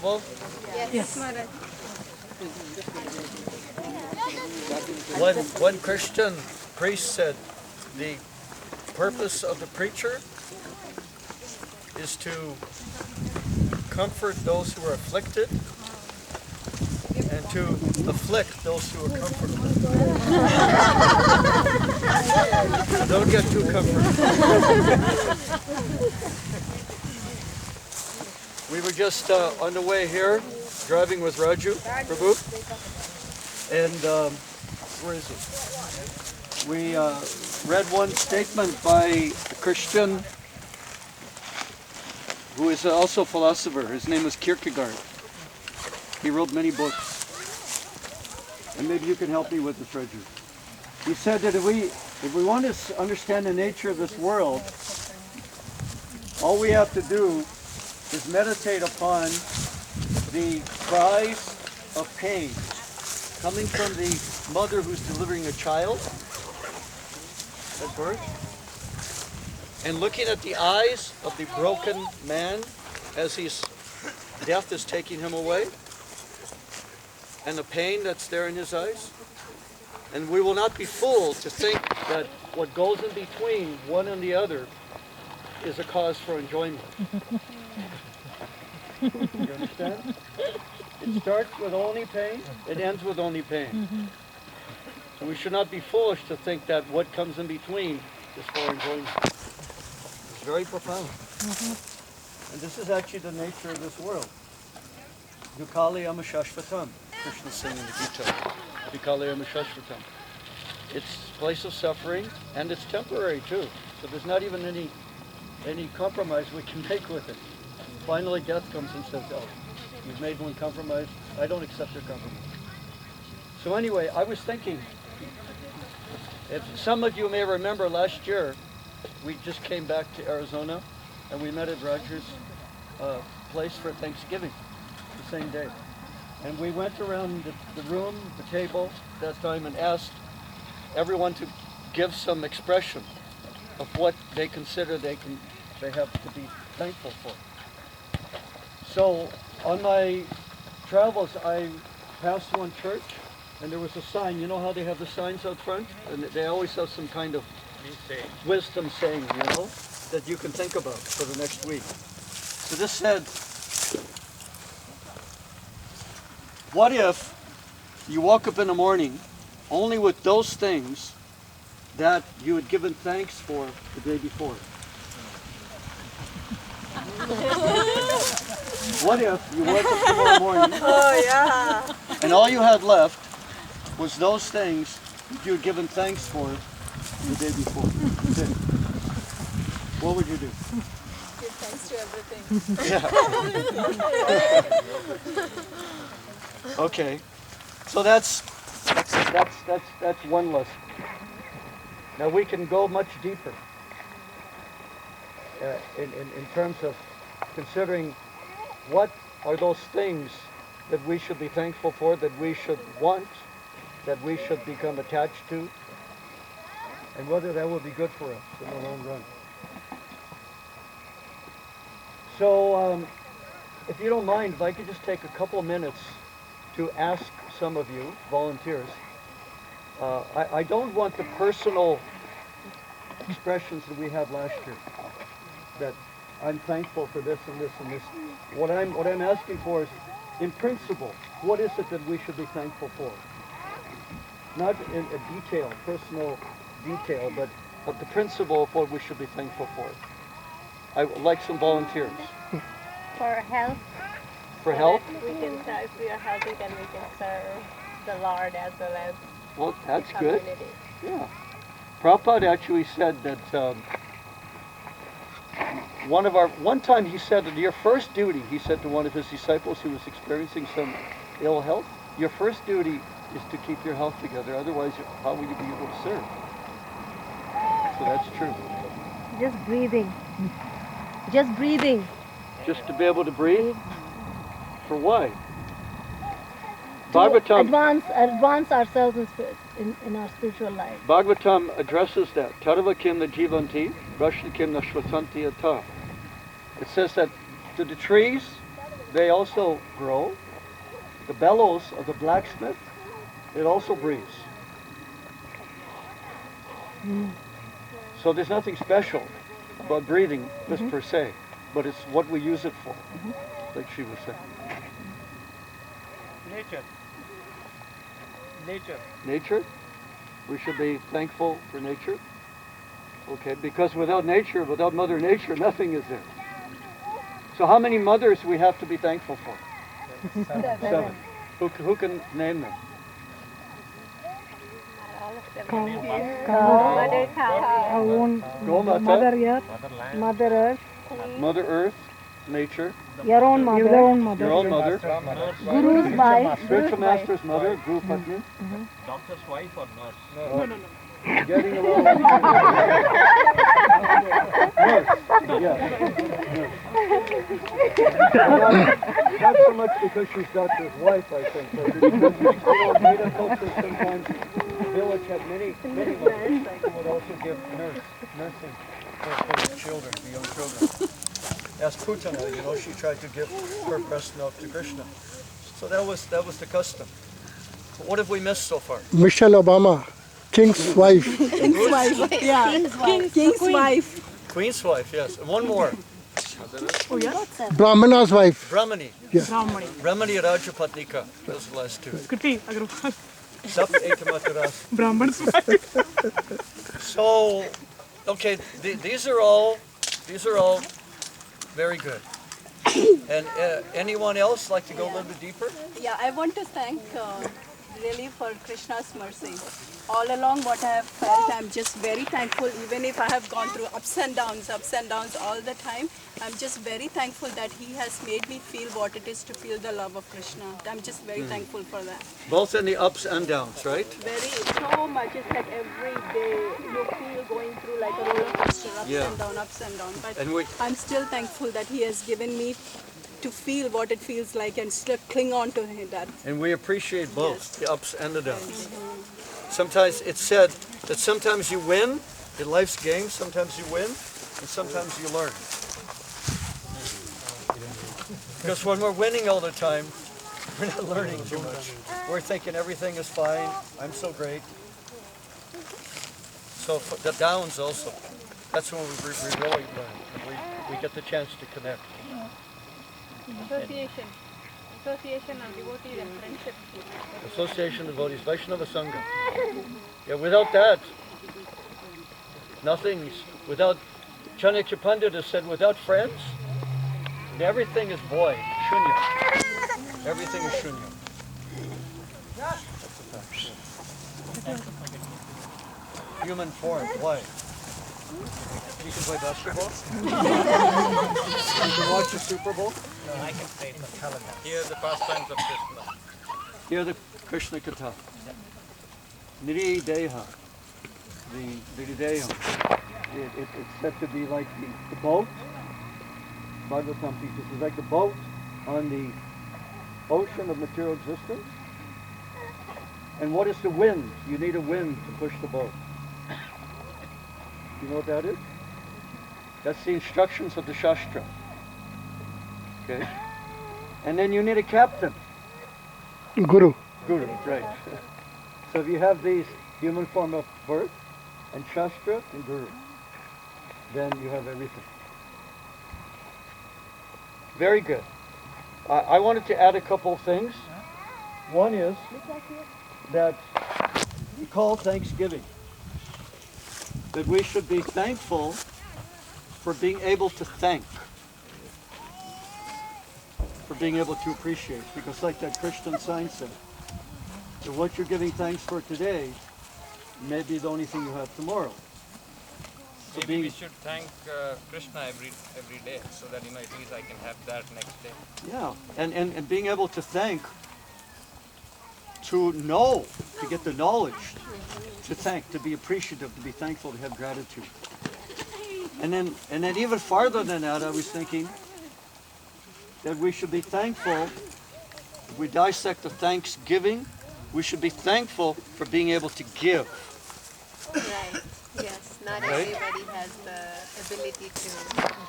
Well, Yes. one Christian priest said the purpose of the preacher is to comfort those who are afflicted and to afflict those who are comforted. Don't get too comforted. We were just on the way here, driving with Raju Prabhu, and where is he? We read one statement by a Christian who is also a philosopher. His name was Kierkegaard. He wrote many books. And maybe you can help me with this, Raju. He said that if we want to understand the nature of this world, all we have to do is meditate upon the cries of pain coming from the mother who's delivering a child at birth, and looking at the eyes of the broken man as death is taking him away, and the pain that's there in his eyes. And we will not be fooled to think that what goes in between one and the other is a cause for enjoyment. You understand? It starts with only pain, it ends with only pain. So we should not be foolish to think that what comes in between is for enjoyment. It's very profound. And this is actually the nature of this world. Dukkhalayam shashvatam, Krishna is saying in the Gita. Dukkhalayam shashvatam. It's a place of suffering, and it's temporary too. So there's not even any compromise we can make with it. Finally, death comes and says, "Oh, you've made one compromise. I don't accept your compromise." So anyway, I was thinking, if some of you may remember last year, we just came back to Arizona, and we met at Roger's place for Thanksgiving, the same day. And we went around the room, the table, that time, and asked everyone to give some expression of what they consider they have to be thankful for. So on my travels, I passed one church, and there was a sign. You know how they have the signs out front? And they always have some kind of wisdom saying, that you can think about for the next week. So this said, what if you woke up in the morning only with those things that you had given thanks for the day before? What if you woke up tomorrow morning and all you had left was those things that you had given thanks for the day before? What would you do? Give thanks to everything. Yeah. Okay. So that's one lesson. Now we can go much deeper in terms of considering what are those things that we should be thankful for, that we should want, that we should become attached to, and whether that will be good for us in the long run. So, if you don't mind, if I could just take a couple of minutes to ask some of you, volunteers, I don't want the personal expressions that we had last year, that I'm thankful for this and this and this. What I'm asking for is, in principle, what is it that we should be thankful for? Not in a detail, personal detail, but the principle of what we should be thankful for. I would like some volunteers. For health. For health? We can, if we are healthy, then we can serve the Lord as well as That's the good. community. Yeah. Prabhupada actually said that one time he said that your first duty, he said to one of his disciples who was experiencing some ill health, your first duty is to keep your health together, otherwise how will you be able to serve? So that's true. Just breathing. Just breathing. Just to be able to breathe? For why? To Bhagavatam, advance ourselves in our spiritual life. Bhagavatam addresses that. Tarva kim na jivanti, rashna kim na shvasanti ata. It says that to the trees they also grow. The bellows of the blacksmith, it also breathes. So there's nothing special about breathing just per se, but it's what we use it for, like she was saying. Nature. Nature. Nature, we should be thankful for nature. Okay, because without nature, without Mother Nature, nothing is there. So how many mothers we have to be thankful for? 7. Who can name them? Mother cow. Our own Go, Mata. Mother Earth, Motherland. Mother Earth, Mother Earth, nature, your own mother, your own mother, Guru's wife, spiritual master's mother, Guru Patni. Doctor's wife or nurse? No. Getting a little... Nurse, yeah. Nurse. Not so much because she's doctor's wife, I think, but because, Veda culture sometimes, the village had many mothers who would also give nursing for the children, the young children. As Putana, she tried to give her breast milk to Krishna. So that was the custom. But what have we missed so far? Michelle Obama, King's wife. King's wife. Yeah. King's wife. Queen's wife, yes. And one more. Brahmana's wife. Brahmani. Yeah. Brahmani Rajapatnika. Those are the last two. Sap Ekamataras. So, okay, these are all very good. And anyone else like to go a little bit deeper? Yeah, I want to thank really for Krishna's mercy. All along what I have felt, I'm just very thankful. Even if I have gone through ups and downs all the time, I'm just very thankful that he has made me feel what it is to feel the love of Krishna. I'm just very thankful for that. Both in the ups and downs, right? So much. It's like every day you feel going through like a roller coaster, ups and down. But I'm still thankful that he has given me to feel what it feels like and still cling on to that. And we appreciate both, the ups and the downs. Sometimes it's said that sometimes you win in life's game, sometimes you win, and sometimes you learn. Because when we're winning all the time, we're not learning too much. We're thinking everything is fine, I'm so great. So for the downs also, that's when we really learn. We get the chance to connect. Association of devotees and friendship. Association of Devotees, Vaishnava Sangha. Yeah, without that, nothing. Without, Chanakya Pandit has said, without friends, everything is void, shunya. Everything is shunya. Human form, why? You can play basketball? You can watch the Super Bowl? No, I can play for calendar. Here are the pastimes of Krishna. Hear the Krishna Katha. Niri Deha, the Deham. It's said to be like the boat. Bhagavatam teaches it's like the boat on the ocean of material existence. And what is the wind? You need a wind to push the boat. You know what that is? That's the instructions of the Shastra. Okay? And then you need a captain. Guru. Guru, right. So if you have these human form of birth, and Shastra, and Guru, then you have everything. Very good. I wanted to add a couple of things. One is that we call Thanksgiving. That we should be thankful for being able to thank. For being able to appreciate. Because like that Christian sign said, that what you're giving thanks for today may be the only thing you have tomorrow. So Maybe we should thank Krishna every day, so that at least I can have that next day. Yeah, and being able to thank, to know, to get the knowledge, to thank, to be appreciative, to be thankful, to have gratitude. And then even farther than that, I was thinking that we should be thankful. If we dissect the Thanksgiving, we should be thankful for being able to give. Right. Yes. Not everybody has the ability to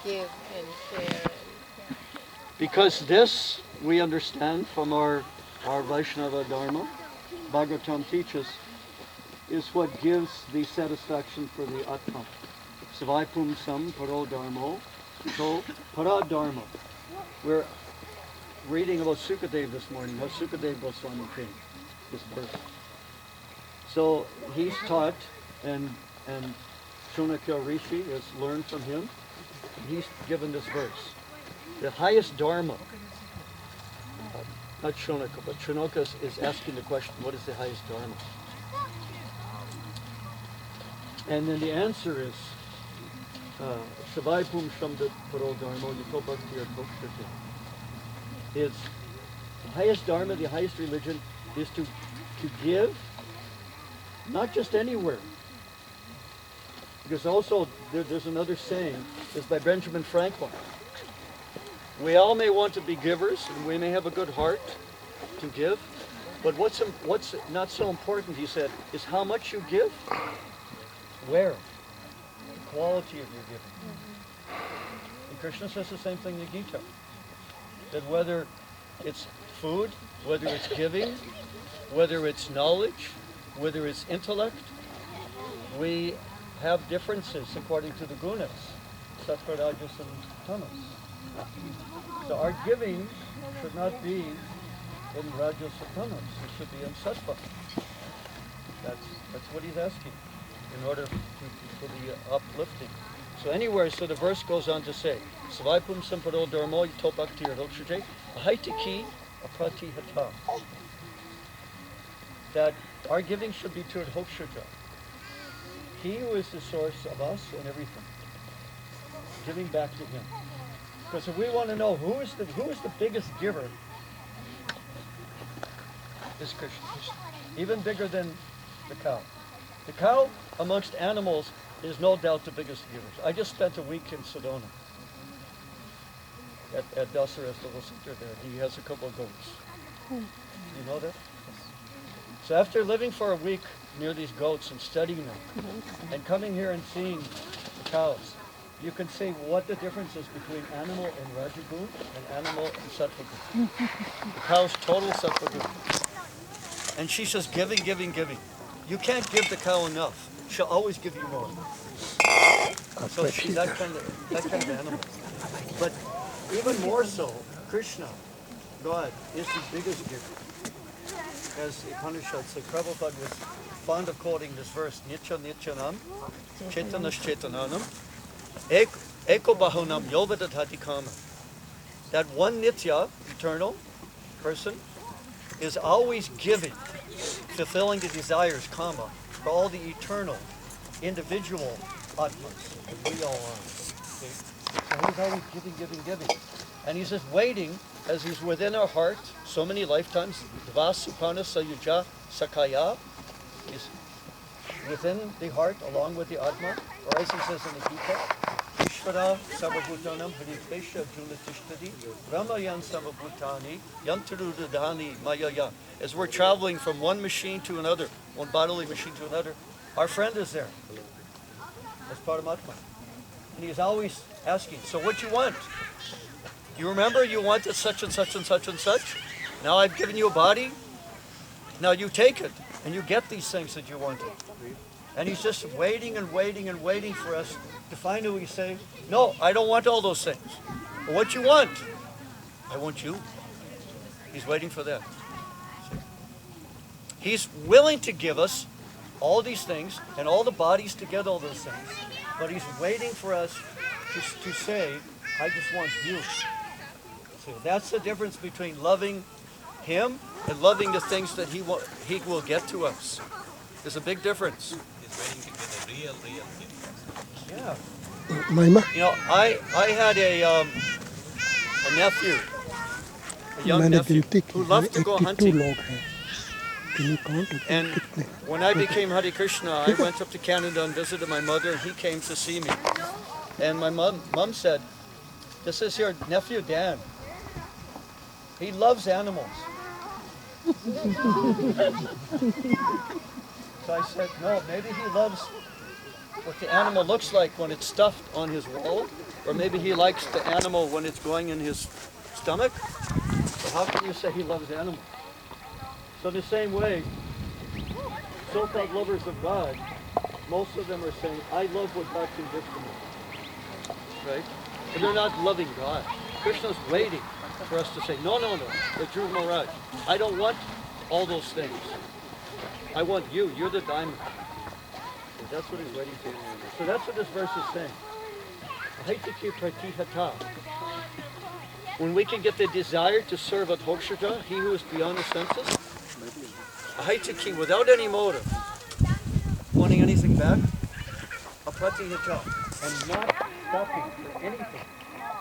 give and share. Because this, we understand from our Vaishnava Dharma, Bhagavatam teaches, is what gives the satisfaction for the Atma. Savai Pumsam Paro Dharmo, so Para Dharma. We're reading about Sukadev this morning, how Sukadev Goswami came, this birth. So he's taught, and Shunakya Rishi has learned from him. He's given this verse. The highest Dharma, not Shunaka, but Shunaka is asking the question, what is the highest Dharma? And then the answer is, Savai Pum Shamda Paro Dharma, Yutopakti Artokshati. It's the highest Dharma, the highest religion, is to give, not just anywhere. Because also, there's another saying, it's by Benjamin Franklin. We all may want to be givers, and we may have a good heart to give, but what's not so important, he said, is how much you give, where, the quality of your giving. And Krishna says the same thing in the Gita, that whether it's food, whether it's giving, whether it's knowledge, whether it's intellect, we have differences according to the gunas, sattva, rajas, and tamas. So our giving should not be in rajas or tamas, it should be in sattva. That's what he's asking in order for the uplifting. So anywhere, so the verse goes on to say, Savaipum samparo dharmo yitopakti ardokshate ahaitiki apratihata. That our giving should be toward Hokshaja. He who is the source of us and everything. Giving back to him. Because if we want to know who is the biggest giver, is Krishna. Even bigger than the cow. The cow amongst animals is no doubt the biggest givers. I just spent a week in Sedona at Dasara's little center there. He has a couple of goats. You know that? So after living for a week near these goats and studying them, and coming here and seeing the cows, you can see what the difference is between animal in Rajagun and animal in Sattvagun. The cow's total Sattvagun. And she says, giving, giving, giving. You can't give the cow enough. She'll always give you more. So she's that kind of animal. But even more so, Krishna, God, is the biggest giver. As the Upanishads say, Prabhupada was fond of quoting this verse, Nitya Nityanam, Chaitanas Chaitananam, Eko Bahunam Yovedadhati Kama. That one Nitya, eternal person, is always giving, fulfilling the desires, Kama, for all the eternal, individual Atmas that we all are. Okay? So he's always giving, giving, giving. And he's just waiting as he's within our heart, so many lifetimes, Dvasupana Sayuja Sakaya, is within the heart along with the Atma, or as he says in the Gita, Ishvara Sarvabhutanam Haripesha Junatishtadi Ramayan Sarvabhutani Yantarudadhani Mayaya. As we're traveling from one machine to another, one bodily machine to another, our friend is there as Paramatma. And he's always asking, so what you want? You remember you wanted such and such and such and such? Now I've given you a body. Now you take it and you get these things that you wanted. And he's just waiting and waiting and waiting for us to finally say, no, I don't want all those things. But what you want? I want you. He's waiting for that. He's willing to give us all these things and all the bodies to get all those things. But he's waiting for us to say, I just want you. So that's the difference between loving him and loving the things that he will get to us. There's a big difference. He's waiting to get a real gift. Yeah. Mahima, You know, I had a nephew, a young मैंने nephew, गिनती की who loved to go 82 hunting. लोग हैं. Can you count it? And कितने? when I became Hare Krishna, I went up to Canada and visited my mother, and he came to see me. And my mom said, this is your nephew Dan. He loves animals. So I said, no, maybe he loves what the animal looks like when it's stuffed on his wall, or maybe he likes the animal when it's going in his stomach. So how can you say he loves animals? So in the same way, so-called lovers of God, most of them are saying, I love what God can give to me. Right? But they're not loving God. Krishna's waiting for us to say, no, no, no, the Dhruv Maharaj, I don't want all those things. I want you. You're the diamond. So that's what he's waiting for. So that's what this verse is saying. Ahaitaki pratihata. When we can get the desire to serve Adhokshaja, he who is beyond the senses, ahaitaki, without any motive, wanting anything back, apratihata, and not stopping for anything.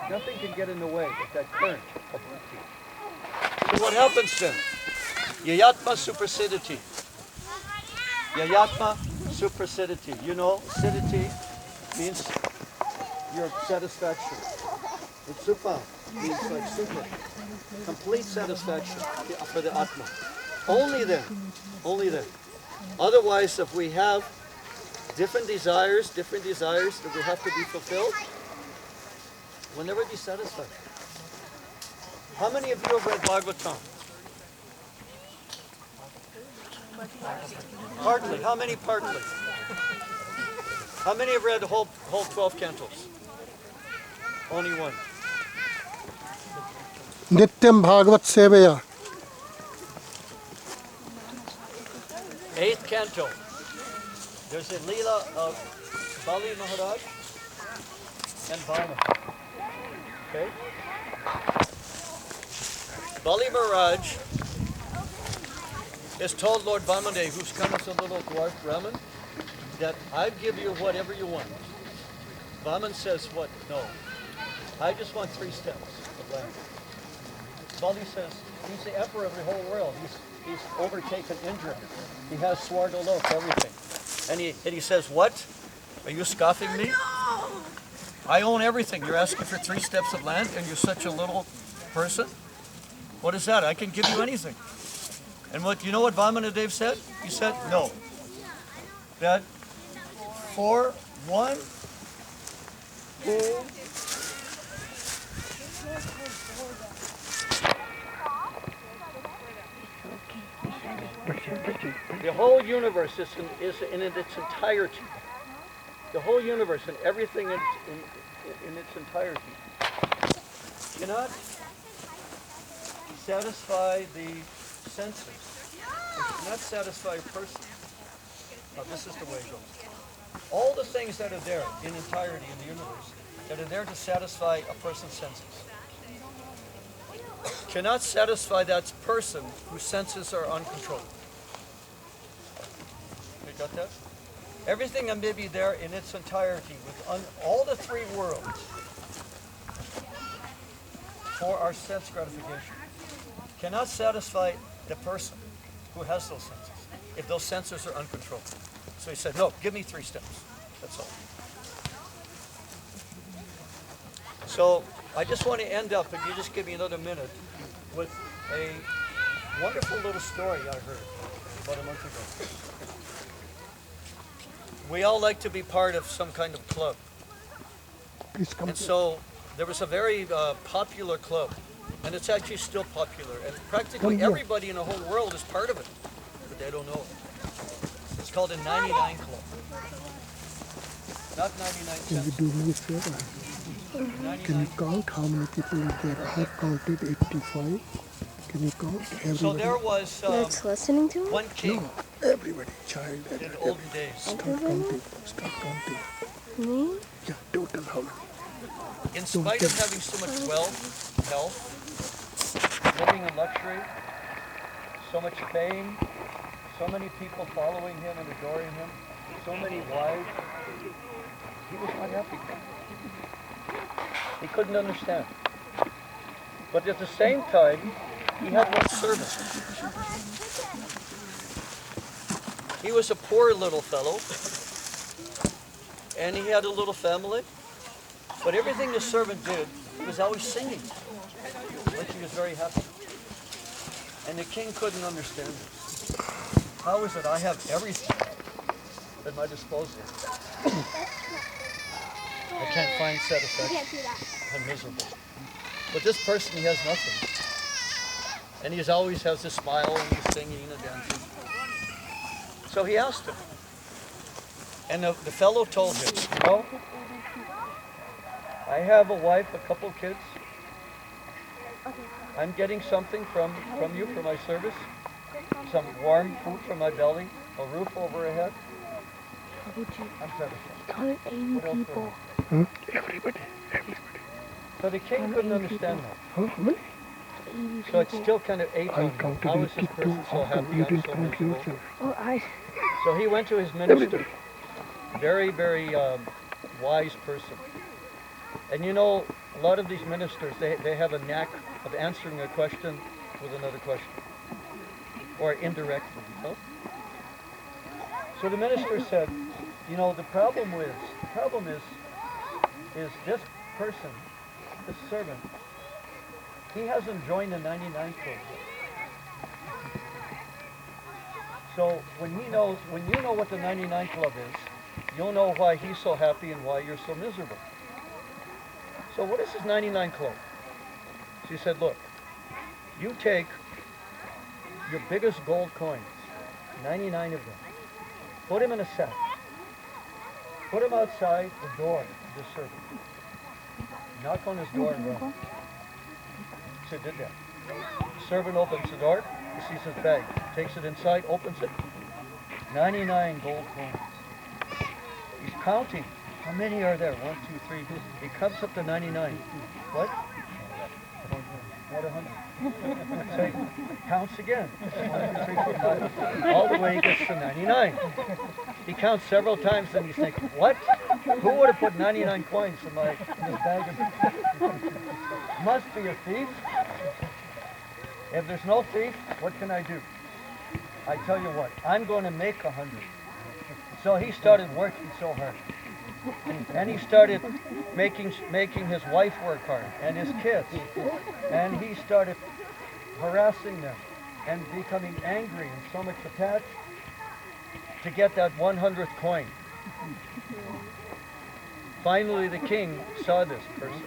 Nothing can get in the way of that current of bhakti. So what happens then? Yayatma suprasiditi. Yayatma suprasiditi. You know, siddhiti means your satisfaction. It's supa means like super. Complete satisfaction for the Atma. Only then. Only then. Otherwise, if we have different desires that we have to be fulfilled, we'll never be satisfied. How many of you have read Bhagavatam? Partly. How many partly? How many have read the whole 12 cantos? Only one. Nityam Bhagavat Sevaya. 8th canto. There's a Leela of Bali Maharaj and Vama. Okay? Bali Maharaj has told Lord Vamandev, who's come as a little dwarf Brahmin, that I give you whatever you want. Vaman says, what? No. I just want 3 steps of land. Bali says, he's the emperor of the whole world. He's overtaken Indra. He has Swargalok, everything. And he says, what? Are you scoffing me? I own everything. You're asking for 3 steps of land and you're such a little person? What is that? I can give you anything. And you know what Vamanadev said? He said, no. That for one who the whole universe is in its entirety. The whole universe and everything in its entirety cannot satisfy the senses. It cannot satisfy a person. Now this is the way it goes. All the things that are there in entirety in the universe that are there to satisfy a person's senses cannot satisfy that person whose senses are uncontrolled. You got that? Everything may be there in its entirety with all the 3 worlds for our sense gratification cannot satisfy the person who has those senses if those senses are uncontrolled. So he said, no, give me 3 steps. That's all. So I just want to end up, if you just give me another minute, with a wonderful little story I heard about a month ago. We all like to be part of some kind of club. And so there was a very popular club, and it's actually still popular, and practically everybody in the whole world is part of it, but they don't know it. It's called a 99 Club. Not 99 Can you cents. do me a favor? Can you count how many people are there? I have counted 85. Can you count everybody? So there was That's listening to him? one king Everybody, child, in everybody. olden days. Start counting. Start counting. Me? Yeah, total how many? In spite of having so much wealth, health, living in luxury, so much fame, so many people following him and adoring him, so many wives, he was not happy. He couldn't understand. But at the same time, he had one servant. He was a poor little fellow, and he had a little family. But everything the servant did, he was always singing, like he was very happy. And the king couldn't understand this. How is it I have everything at my disposal? I can't find satisfaction. I'm miserable. But this person, he has nothing. And he always has a smile and he's singing and dancing. So he asked him. And the fellow told him, you know, I have a wife, a couple kids. I'm getting something from you for my service. Some warm food for my belly, a roof over our head. I'm satisfied. 180 people. Huh? Everybody. So the king couldn't understand that. Huh? How many? 80 So it's people. still kind of ate I on him. counted How is this 82. person so How come happy? you I'm didn't so count miserable. yourself? Oh, I. So he went to his minister, very, very wise person. And you know, a lot of these ministers, they have a knack of answering a question with another question. Or indirectly, you know? So the minister said, you know, the problem is this person, this servant, he hasn't joined the 99 club yet. So when you know what the 99 club is, you'll know why he's so happy and why you're so miserable. So what is this 99 club? She said, look, you take your biggest gold coins, 99 of them, put them in a sack, put them outside the door of the servant. Knock on his door and run. She did that. The servant opens the door, he sees his bag, takes it inside, opens it, 99 gold coins. He's counting. How many are there? 1, 2, 3. He comes up to 99. What? Not 100. So he counts again. 1, 2, 3, 4, 5. All the way he gets to 99. He counts several times and he's thinking, what? Who would have put 99 coins in this bag? Must be a thief. If there's no thief, what can I do? I tell you what, I'm going to make 100. So he started working so hard. And he started making his wife work hard and his kids. And he started harassing them and becoming angry and so much attached to get that 100th coin. Finally, the king saw this person.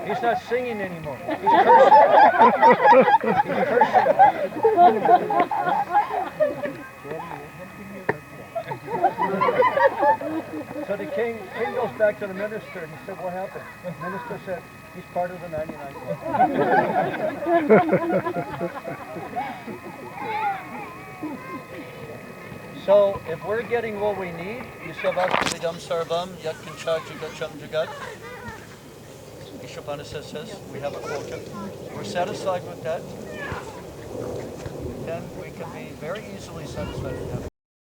He's not singing anymore. He's cursing. He's cursing. So the king goes back to the minister and he said, what happened? The minister said, he's part of the 99 club. So if we're getting what we need, Yisavakvidam Sarvam Yatkincha Jigacham Jagat, Ishapanasa says, we have a quota. We're satisfied with that, then we can be very easily satisfied with that.